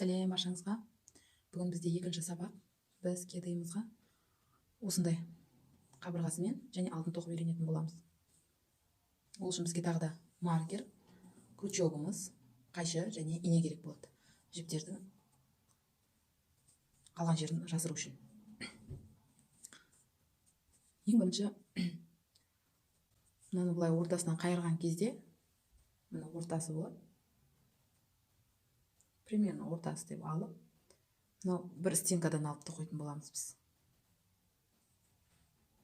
Сәлем баршаңызға. Бүгін бізде екінші сабақ. Біз кедайымызға осындай қабырғасымен және алтын тоқып үйренетін боламыз. Ол үшін бізге тағы да маркер, крючогымыз, қайшы және ине керек болады. Жіптердің қалған жерін жасыру үшін. Ең бірінші мынаны былай ортасынан қайырған кезде мына ортасы болады. Примерно ортасы деп алып, мынау бір стенкадан алып тоқитын боламыз біз.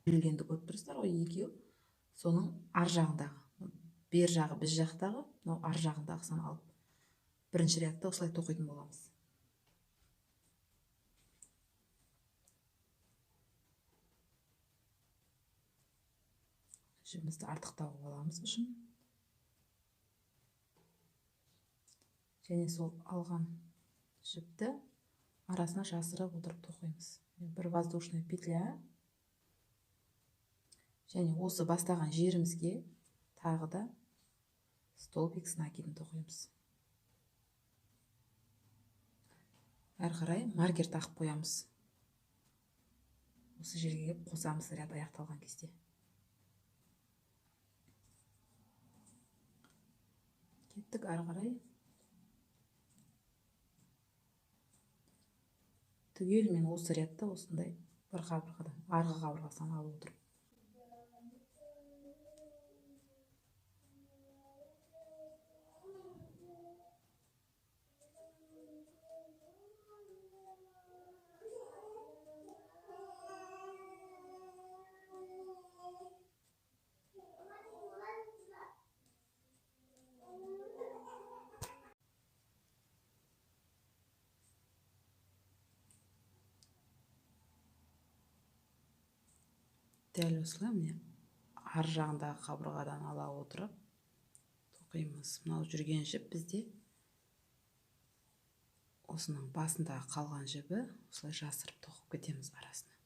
Үйілгенді көріп тұрсыздар ғой, екеу. Соның ар жағындағы, бер жағы біз жақтағы, мынау ар жағындағысын алып, бірінші рядты осылай тоқитын боламыз. Жібімізді артықтау боламыз үшін. Және сол алған жіпті арасына жасырып отырып тоқимыз. Бір воздушная петля. Және осы бастаған жерімізге тағы да столбик с накидын тоқимыз. Әрі қарай маркер тақып қоямыз. Осы жерге келіп қосамыз ряд аяқталған кезде. Кеттік әрі қарай. Түгелмен осы рядты осындай бір қабырғадан арғы қабырғасынан алып отырып. Дәл осылай міне ар жағындағы қабырғадан ала отырып тоқимыз. Мынау жүрген жіп бізде осының басындағы қалған жібі осылай жасырып тоқып кетеміз арасына.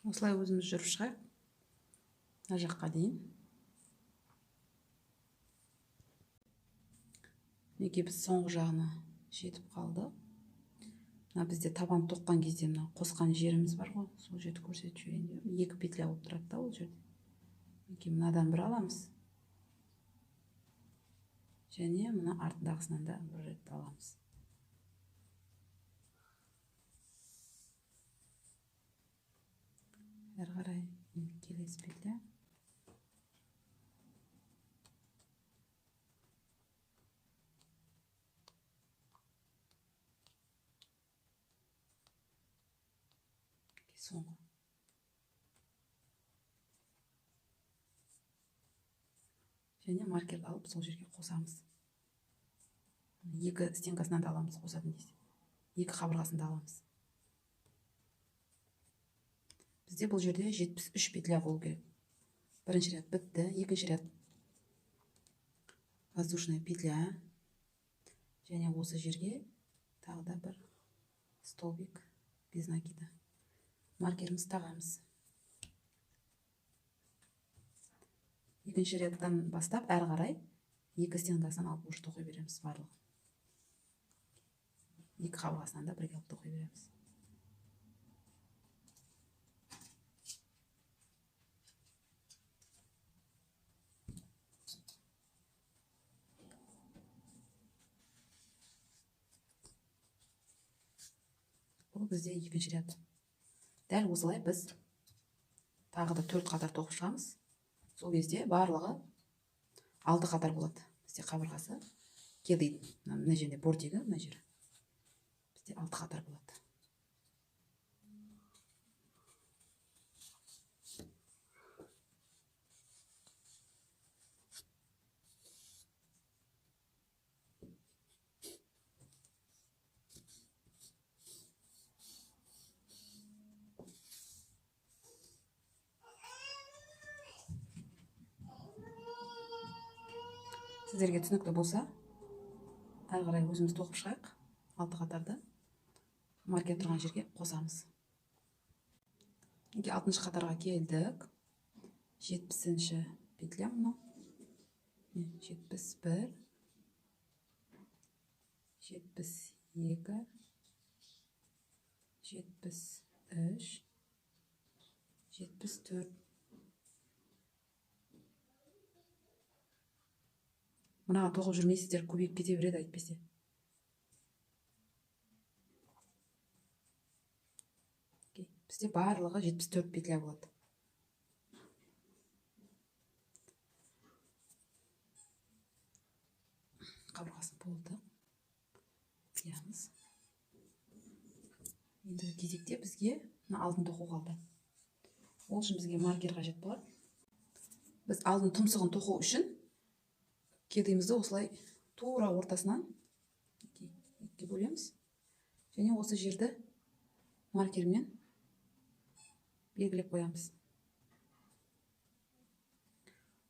Осылай өзіміз жүріп шығайық. Мына жаққа дейін. Неге біз соңғы жағына жетіп қалды. Мына бізде табан тоққан кезде мына қосқан жеріміз бар ғой, сол жерді көрсетіп жіберейін. Екі петля болып тұрады да ол жерде. Неге мынадан бір аламыз. Және мына артындағысынан да бір рет аламыз. Әрі қарай келесі петля. Соңғы. Және маркерді алып сол жерге қосамыз. Екі стенкасынан да аламыз қосатын кезде. Екі қабырғасын да аламыз. Бізде бұл жерде 73 петля болу керек. Бірінші ряд бітті, екінші ряд воздушная петля. Және осы жерге тағы да бір столбик без накида. Маркеріміз тағамыз. Екінші рядтан бастап әрі қарай екі стенкасынан алып уже тоқи береміз барлығын. Екі қабырғасынан да бірге алып тоқи береміз. Бұл бізде екінші ряд. Дәл осылай біз тағы да 4 қатар тоқып шығамыз. Сол кезде барлығы 6 қатар болады бізде қабырғасы. Кедей мына жерде бортигі, мына жері бізде 6 қатар болады. Сіздерге түсінікті болса, ары қарай өзіміз тоқып шығайық. 6 қатарды маркер тұрған жерге қосамыз. 6-шы қатарға келдік. 70-ші петля мынау. 71, 72, 73, 74. Мұнаға тоқып жүрмейсіздер, көбейіп кете береді әйтпесе. Бізде барлығы 74 петля болады. Қабырғасын болды. Қиямыз. Енді кезекте бізге алдын тоқу қалды. Ол үшін бізге маркер қажет болады. Біз алдын тұмсығын тоқу үшін кедейімізді осылай тура ортасынан екіге бөлеміз. Және осы жерді маркермен белгілеп қоямыз.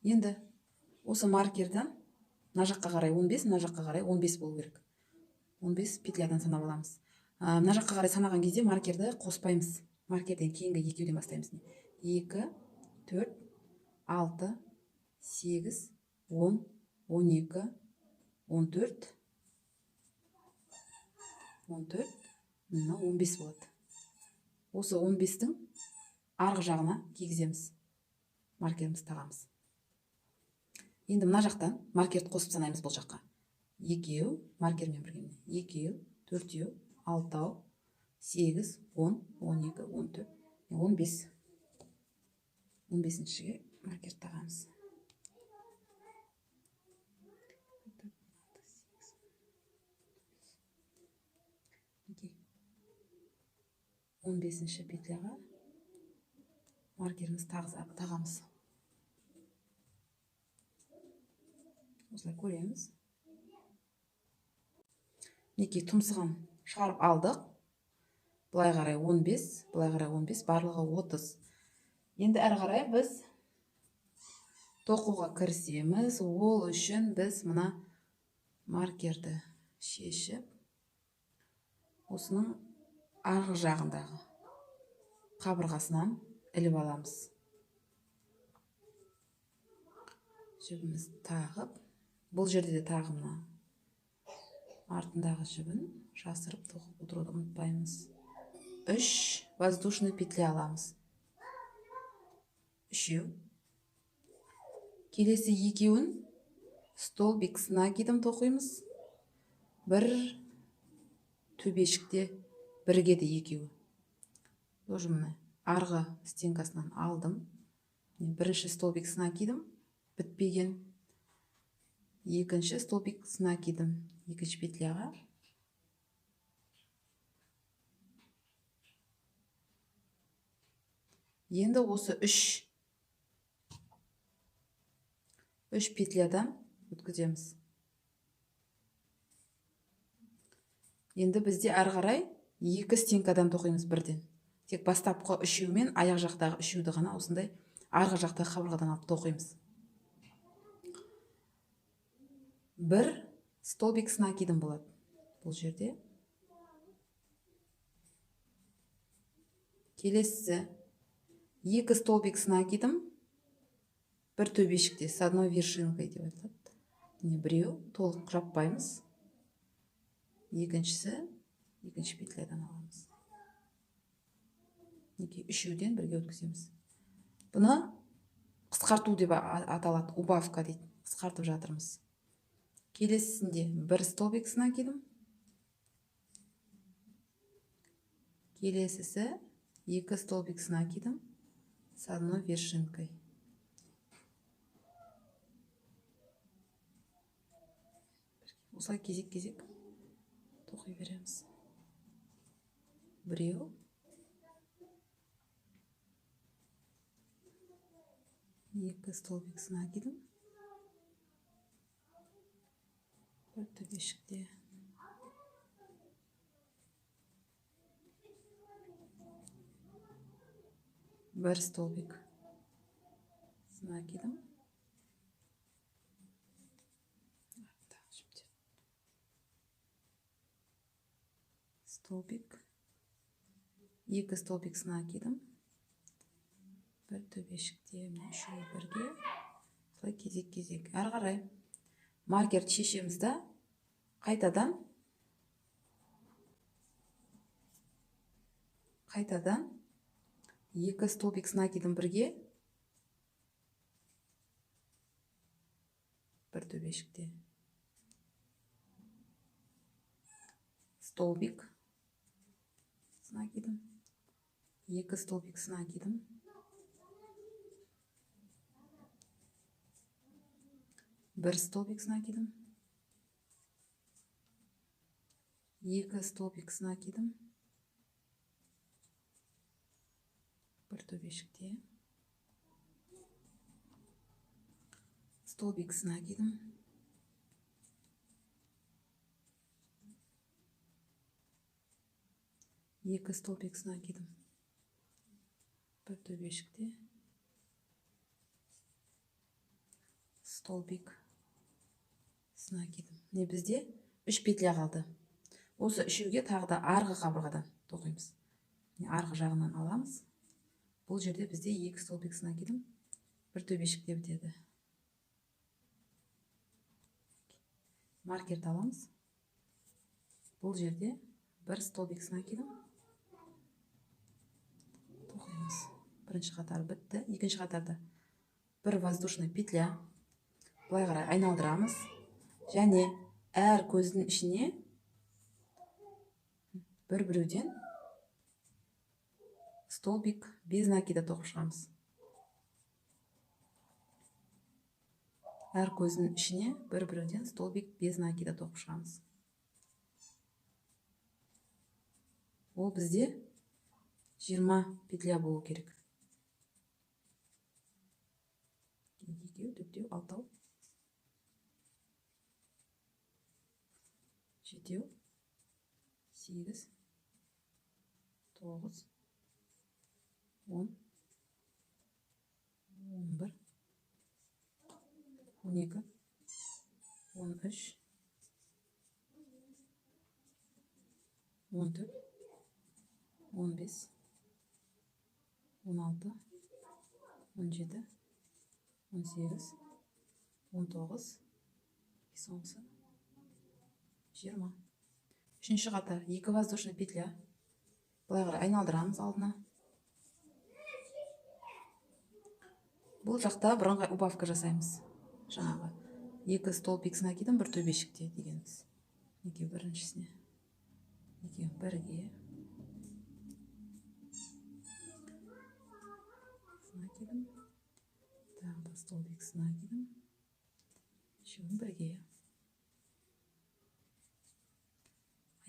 Енді осы маркерден мына жаққа қарай 15, мына жаққа қарай 15 болу керек. 15 петлядан санап аламыз. Мына жаққа қарай санаған кезде маркерді қоспаймыз. Маркерден кейінгі екеуден бастаймыз. 2, 4, 6, 8, 10, 12, 14, 14, мына 15 болады. Осы 15-тің арғы жағына кигіземіз. Маркеріміз тағамыз. Енді мына жақтан маркерді қосып санаймыз бұл жаққа. 2, маркермен бірге. 2, 4, 6, 8, 10, 12, 14, 15. 15-шіге маркер тағамыз. 15-ші петляға маркеріміз тағамыз. Осылай көреміз. Неке тұмсығын шығарып алдық. Бұлай қарай 15, бұлай қарай 15, барлығы 30. Енді әрі қарай біз тоқуға кірісеміз. Ол үшін біз мына маркерді шешіп, осының арғы жағындағы қабырғасынан іліп аламыз. Жібіміз тағып, бұл жерде де тағымына артындағы жібін жасырып тоқып отыруды ұмытпаймыз. 3 воздушный петля аламыз. 3. Келесі екеуін столбик с накидом тоқимыз. Бір төбешікте біргеді екеуі. Тоже міне арғы стенкасынан алдым. Бірінші столбик с накидом бітпеген. Екінші столбик с накидом екінші петляға. Енді осы 3 петлядан өткіземіз. Енді бізде ары қарай 2 стенкадан тоқимыз бірден. Тек бастапқы үшеумен аяқ жақтағы үшеуді ғана осындай арғы жақтағы қабырғадан алып тоқимыз. Бір столбик с накидом болады бұл жерде. Келесі 2 столбик с накидом бір төбешікте с одной вершинкой деп айтылады. Біреу толық жаппаймыз. Екіншісі екінші петлядан аламыз. Үшеуден бірге өткіземіз. Бұны қысқарту деп аталады, убавка дейді. Қысқартып жатырмыз. Келесісінде бір столбик с накидом. Келесісі 2 столбик с накидом с одной вершинкой. осылай кезек тоқи береміз. Біреу, екі столбик сына кидім, бір төбешікте, бір столбик сына кидім, столбик, екі столбик сына кидім, бір төбешікте, үшеуі бірге, солай кезек. Әрі қарай маркерді шешеміз да, қайтадан екі столбик сына кидім бірге, бір төбешікте, столбик сына кидім, екі столбик сына кидім, бір столбик сына кидім, екі столбик сына кидім, бір төбешікте, столбик сына кидім, екі столбик сына кидім, бір төбешікте, столбик сына кидім. Не бізде 3 петля қалды. Осы үшеуге тағы да арғы қабырғадан тоқимыз. Арғы жағынан аламыз. Бұл жерде бізде 2 столбик сына кидім, бір төбешікте бітеді. Маркерді аламыз. Бұл жерде 1 столбик сына кидім, тоқимыз. Бірінші қатар бітті. Екінші қатарда бір воздушный петля. Былай қарай айналдырамыз. Және әр көздің ішіне бір-біреуден столбик без накида тоқып шығамыз. Әр көздің ішіне бір-біреуден столбик без накида тоқып шығамыз. Ол бізде 20 петля болу керек. Екеу, төртеу, алтау, жетеу, 8, 9, 10, 11, 12, 13, 14, 15, 16, 17, 18, 19, соңғысы 20. Үшінші қатар 2 воздушный петля. Былай қарай айналдырамыз алдына. Бұл жақта бірыңғай убавка жасаймыз. Жаңағы 2 столбик сына кидім, бір төбешікте дегеніміз. Екеу біріншісіне, екеу бірге сына кидім, тағы да столбик сына кидім, үшеуін бірге.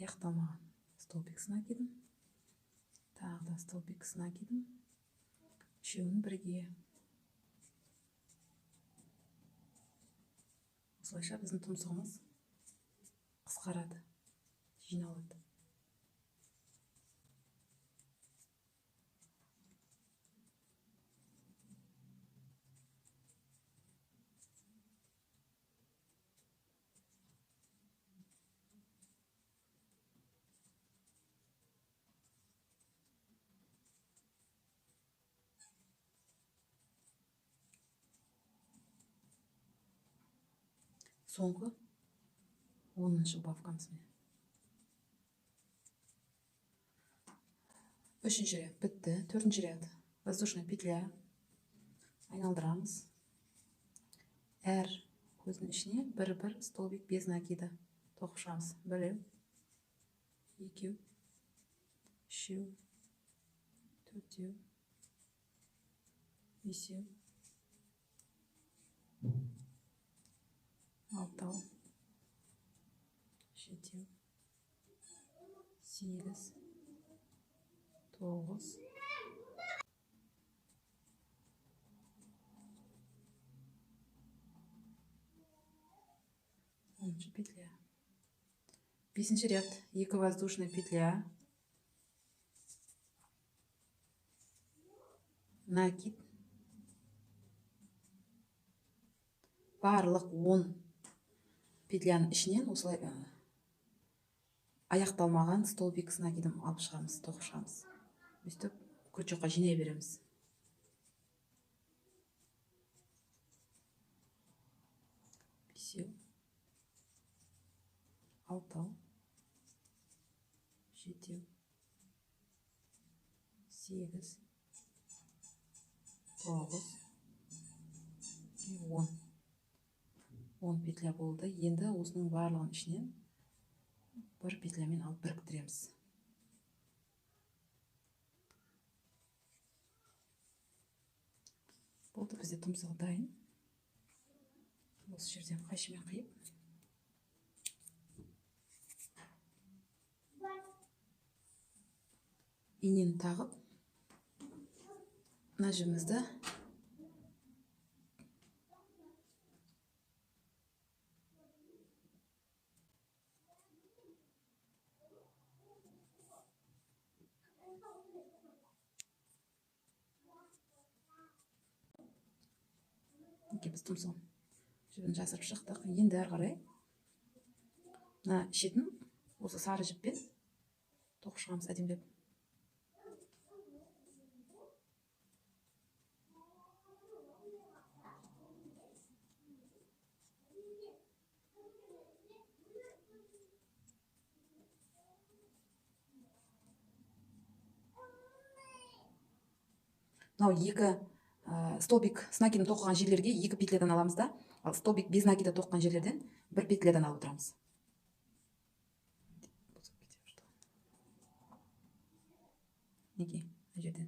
Аяқталмаған столбик сына кидім, тағы да столбик сына кидім, үшеуін бірге. Осылайша біздің тұмсығымыз қысқарады, жиналады. Соңғы 10-шы убавкамыз. Үшінші ряд бітті. Төртінші ряд воздушный петля. Айналдырамыз. Әр көздің ішіне бір-бір столбик без накида тоқып шығамыз. Біреу, екеу, үшеу, төртеу, бесеу, алтау, жетеу, 8, 9, 10 петля. 5 ряд, 2 воздушная петля, накид, барлық 10 петляның ішінен осылай аяқталмаған столбик с накидом алып шығамыз, тоқып шығамыз. Өстіп көтжоққа жинай береміз. Бесеу, 6, 7, 8, 9, 10 петля болды. Енді осының барлығын ішінен бір петлямен алып біріктіреміз. Болды, бізде тұмсығы дайын. Осы жерден қайшымен қиып, инені тағып, мына жібімізді біз тұмсығын жібін жасырып шықтық. Енді әрі қарай мына шетін осы сары жіппен тоқып шығамыз әдемілеп. Мынау 2 столбик с накидом тоқыған жерлерге 2 петлядан аламыз да, ал столбик без накида тоқыған жерлерден 1 петлядан алып отырамыз. Неге? Мына жерден.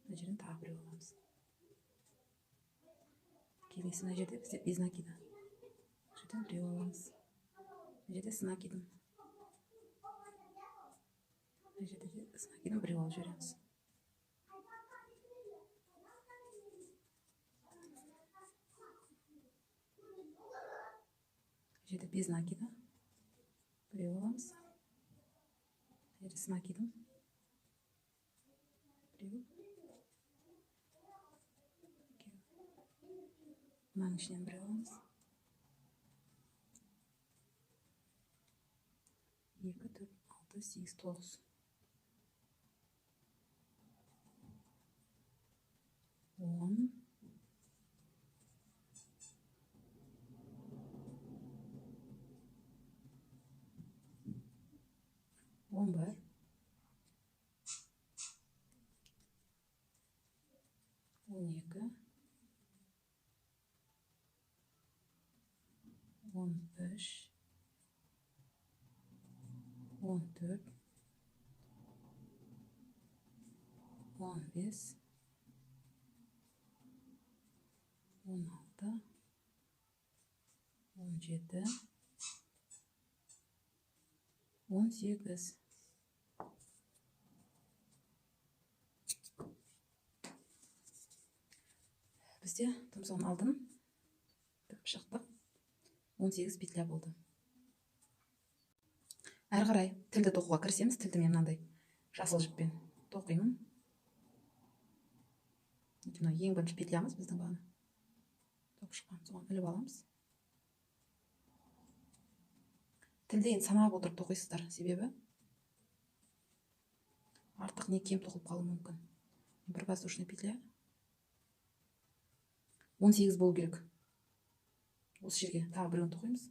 Мына жерден тағы біреу аламыз. Келесі мына жерде бізде без накида. Мына жерден біреу аламыз. Мына жерде с накидом. Мына жерде де с накидом біреу алып жібереміз. Мына жерде без накида біреу аламыз. Мына жерде с накидом біреу. Мынаның ішінен біреу аламыз. 2, 4, 6, 8, 9. 10. 11. 12. 13. 14. 15. 16. 17. 18. Бізде тұмсығын алдым, тігіп шықтық. 18 петля болды. Әрі қарай тілді тоқуға кірісеміз. Тілді мен мынандай жасыл жіппен тоқимын. Ең бірінші петлямыз біздің бағана. Тоқып шыққан, соған іліп аламыз. Тілде енді санап отырып тоқисыздар, себебі артық не кем тоқылып қалуы мүмкін. Бір воздушный петля 18 болу керек. Осы жерге тағы біреуін тоқимыз.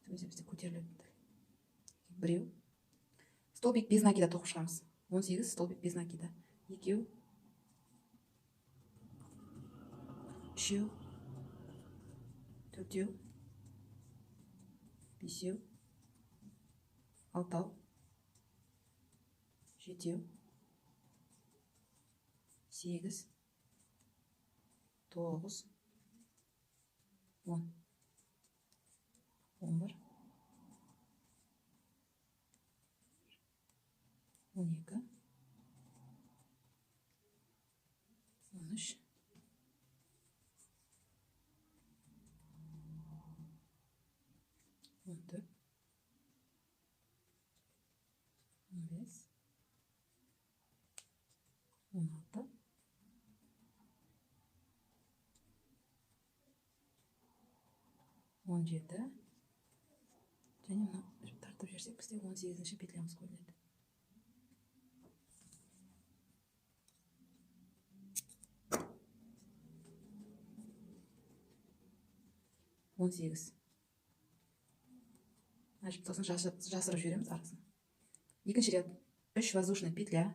Бізде көтеріледі. Біреу. Столбик без накида тоқып шығамыз. 18 столбик без накида. 2, 3, 4, 5, 6, 7, 8, 9, 10. 11, 12, 13, 14, 15, 16, 17 және мына тартып жіберсек бізде 18-ші петлямыз көрінеді. Он сегіз. Значит, сосын жасырып жібереміз арасын. Екінші ряд 3 воздушный петля.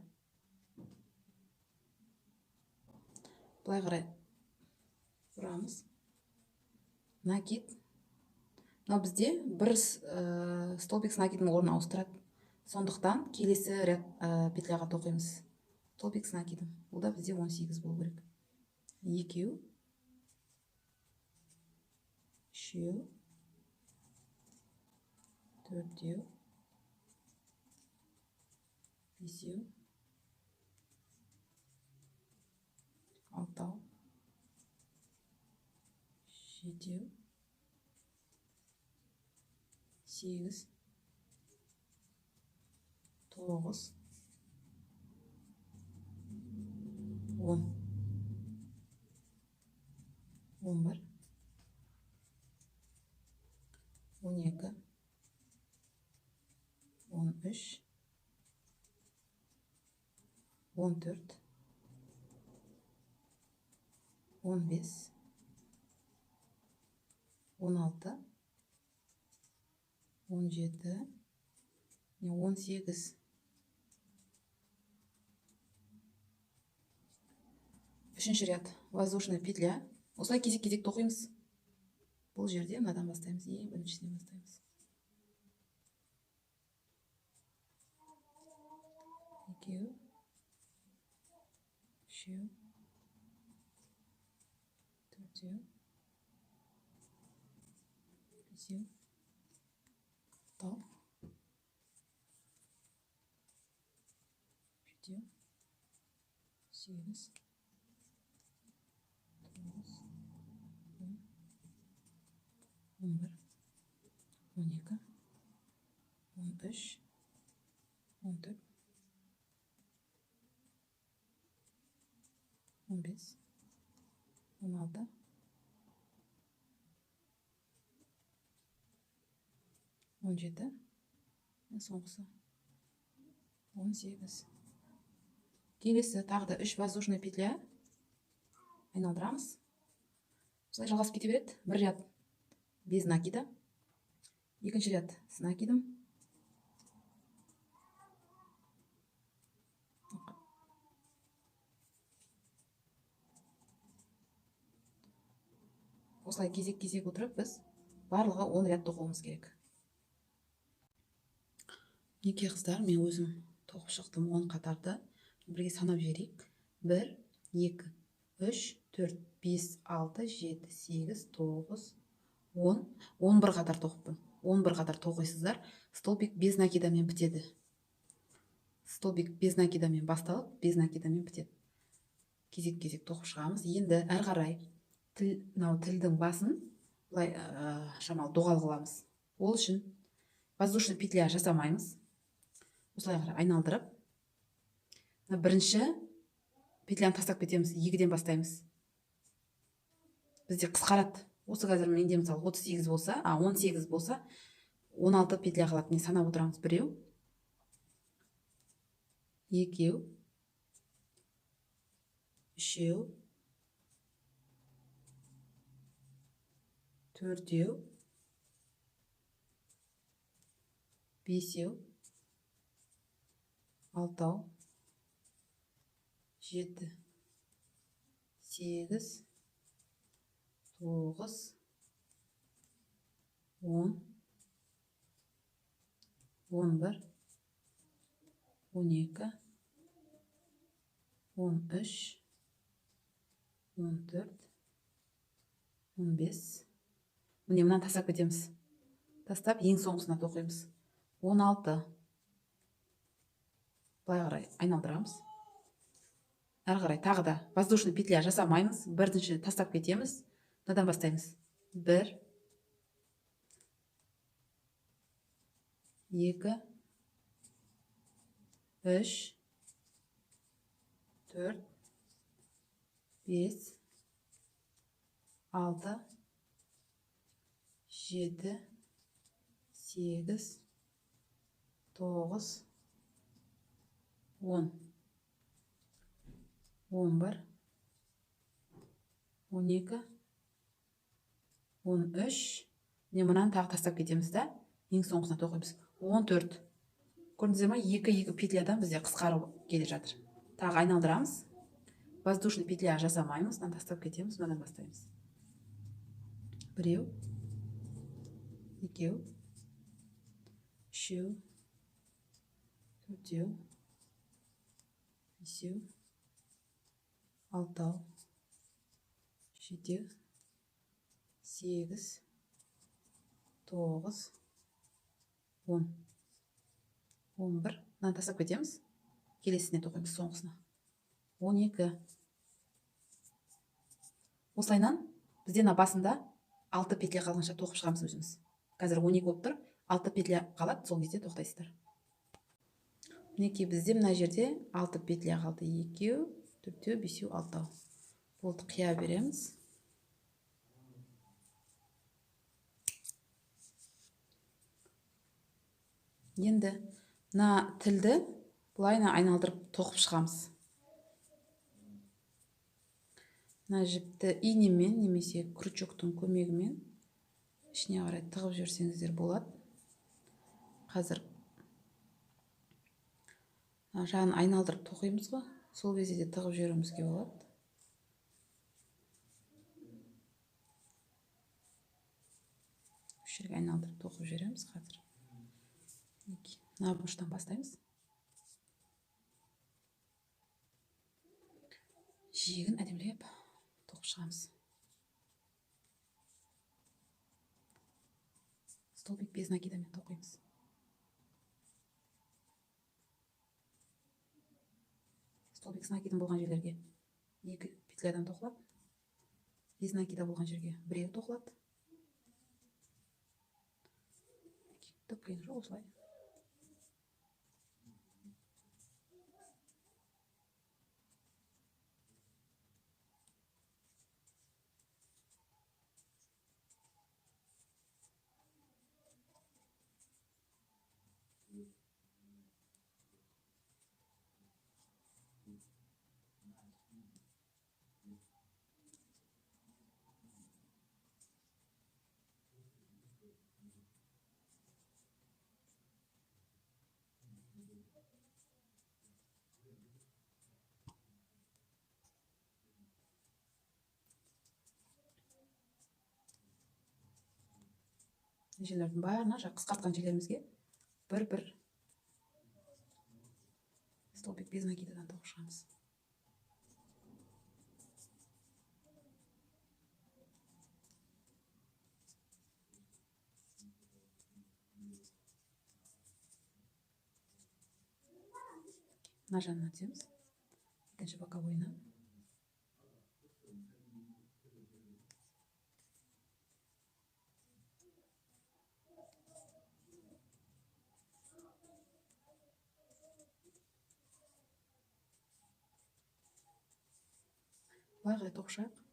Былай қарай бұрамыз. Накид. Мынау бізде бір столбик с накидінің орнын ауыстырады. Сондықтан келесі ряд петляға тоқимыз. Столбик с накидом. Бұл да бізде 18 болу керек. Екеу, үшеу, төртеу, бесеу, алтау, жетеу, сегіз, тоғыз, 10, 11, 12, 13, 14, 15, 16, 17, 18. Үшінші ряд воздушный петля. Осылай кезек-кезек тоқимыз. Бұл жерде мынадан бастаймыз. Ең біріншіден бастаймыз. Екеу, үшеу, төртеу, бесеу, алтау, жетеу, сегіз, 11, 12, 13, 14, 15, 16, 17, соңғысы 18. Келесі тағы да 3 воздушный петля айналдырамыз. Осылай жалғасып кете береді. Бір ряд без накида, екінші ряд с накидом. Осылай кезек-кезек отырып біз барлығы 10 ряд тоқуымыз керек. Неке қыздар, мен өзім тоқып шықтым 10 қатарды. Бірге санап жіберейік. 1, 2, 3, 4, 5, 6, 7, 8, 9, 10, 11 қатар тоқыппын. 11 қатар тоқисыздар. Столбик без накидамен бітеді. Столбик без накидамен басталып, без накидамен бітеді. Кезек-кезек тоқып шығамыз. Енді әр қарай тілдің басын былай шамалы доғал қыламыз. Ол үшін воздушный петля жасамаймыз. Осылай қарай айналдырып, бірінші петляны тастап кетеміз. 2-ден бастаймыз. Бізде қысқарады. Осы қазір менде мысалы 38 болса, 18 болса, 16 петля қалады. Мен санап отырамыз. Біреу, екеу, үшеу, төртеу, бесеу, алтау, жеті, сегіз, тоғыз, 10, 11, 12, 13, 14, 15. Міне мынаны тастап кетеміз. тастап ең соңғысына тоқимыз. 16. Былай қарай айналдырамыз. Әрі қарай тағы да воздушный петля жасамаймыз. Бірінші тастап кетеміз. Мынадан бастаймыз. 1, 2, 3, 4, 5, 6, 7, 8, 9, 10, 11, 12, 13. Мынаны тағы тастап кетеміз да, ең соңғысына тоқимыз. 14. Көрдіңіздер ме? 2 петлядан бізде қысқару келе жатыр. Тағы айналдырамыз. Воздушный петля жасамаймыз. Мынаны тастап кетеміз. Мынадан бастаймыз. 1, 2, 3, 4, 5, 6, 7, 8, 9, 10, 11. Мынаны тастап кетеміз. Келесіне тоқимыз, соңғысына. 12. Осылайнан бізден басында 6 петля қалғанша тоқып шығамыз өзіміз. Қазір 12 болып тұр. 6 петля қалады, сол кезде тоқтайсыздар. Мінекей бізде мына жерде 6 петля қалды. 2, 4, 5, 6. Болды, қия береміз. Енді мына тілді бұлайына айналдырып тоқып шығамыз. Мына жіпті инемен немесе крючоктың көмегімен ішіне қарай тығып жіберсеңіздер болады. Қазір жағын айналдырып тоқимыз ғой, сол кезде де тығып жіберуімізге болады. Үш жерге айналдырып тоқып жібереміз қазір. Мына бұрыштан бастаймыз. Жиегін әдемілеп тоқып шығамыз. Столбик без накидамен тоқимыз. Столбик с накидом болған жерлерге 2 петлядан тоқылады. Без накида болған жерге 1 тоқылады. Түк қиын жоқ, осылай. Жерлердің бәріне қысқартқан жерлерімізге бір столбик без накидадан тоқып шығамыз. Мына жағына түсеміз. Екінші боковойына. Былай қарай тоқып шығайық.